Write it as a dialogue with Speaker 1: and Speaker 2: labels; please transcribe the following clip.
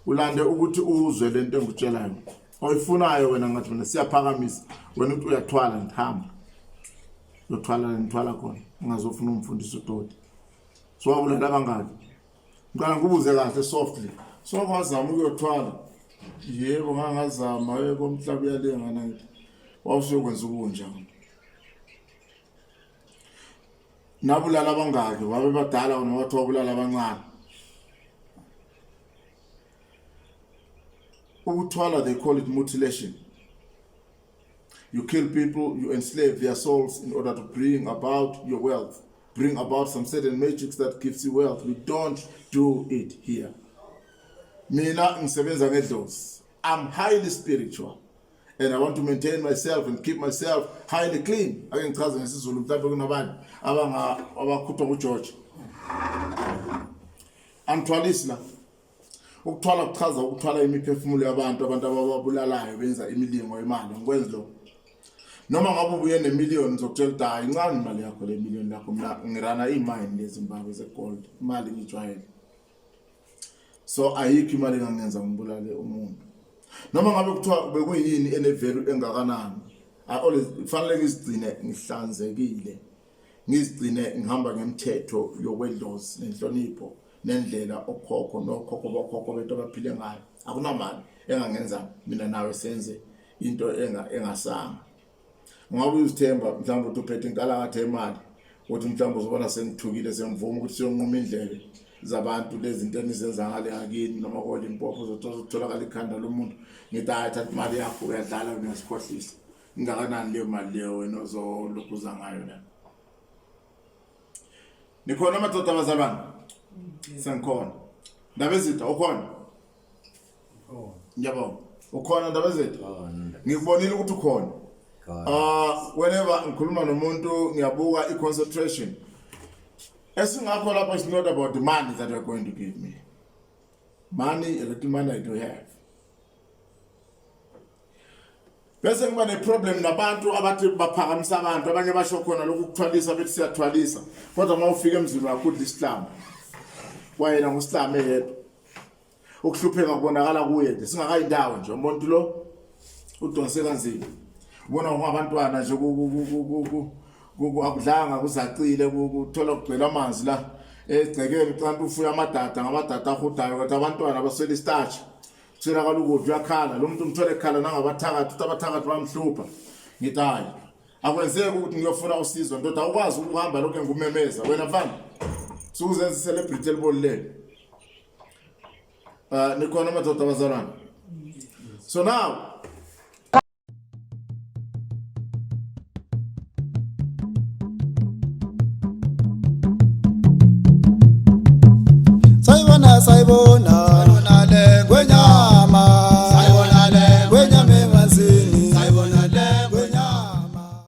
Speaker 1: ulande ukuthi uzwe lento engikutshelayo oyifunayo wena ngathi mina siyaphakamisa wena uthi uyathwala ngihamba uyothwala khona ungazofuna umfundisi uDodi so wabulala kangaki ngicela ngibuze kahle softly so kwazama ukuyothwala yebo ngangazama komhlaba uyalengana ngithi wawusuyokwenza ubunjani nabulala bangaki wabe badala noma wathi wabulala abancane ukuThwala, they call it mutilation. You kill people, you enslave their souls in order to bring about your wealth, bring about some certain matrix that gives you wealth. We don't do it here. Mina ngisebenza ngedlozi. I'm highly spiritual and I want to maintain myself and keep myself highly clean. Ake ngichaze ngesizulu mhlawumbe kunabantu abakhutha kuGeorge. Anthwalisi la ukuThwala kuchaza ukuThwala imiphefumulo yabantu ababulalayo benza imilingo imali ngikwenza lo noma ngabe ubuye nemillion zokutshela ukuthi hayi incane imali yakho le million lakho mina ngirana imine leZimbabwe zegold imali ngijwayele so ayikho imali engangenza ngibulale umuntu noma ngabe kuthiwa bekuyini enevalue engakanani always kufanele ngizigcine ngihlanzekile ngizigcine ngihamba ngemithetho yokwedlozi nenhlonipho nendlela okhokho nokhokho bakhokho bethu abaphile ngayo akunamali engangenza mina nawe senze into engasanga ngabe uzithemba mhlawumbe uthi uphethe inkalakathe imali uthi mhlawumbe uzobona sengithukile sengivuma ukuthi siyonquma indlebe zabantu lezi zinto enizenza ngale ngakini noma koLimpopo uzotholakala ikhanda lomuntu ngithi ayithatha imali yakho uyadlala uyasikhohlisa ingakanani leyo mali leyo wena ozolokhuza ngayo la nikhona amadoda abazalwane sengikhona ndabezitha ukhona yabo ukhona ndabezitha ngikubonile ukuthi ukhona whenever ngikhuluma nomuntu ngiyabuka i-concentration esingakho lapha is not about the money that you're going to give me money, a little money I do have bese ngiba ne-problem nabantu abathi baphakamisa abantu abanye basho khona lokhu kuthwalisa bethi siyathwalisa kodwa uma ufika emzini wakho udla isihlamba wayena ngusihlame yedwa ukuhlupheka kubonakala kuye nje singakayindawo nje umuntu lo udonse kanzima ubona ngabantwana nje akudlanga kuzacile kuthola kugcwele amanzi la egcekeni kanti ufuya amadada ngamadada ahudayo kodwa abantwana baswele istarch sira kalukuphi yakhala lo muntu umthole ekhala nangabathakathi uthi abathakathi bamhlupha ngithi hayi akwenzeki ukuthi ngiyofuna usizo ndoda ukwazi ukuhamba lokho ngumemeza wena mfana sukuzenza celebrity elibolile nikhona amadoda abazalwane so now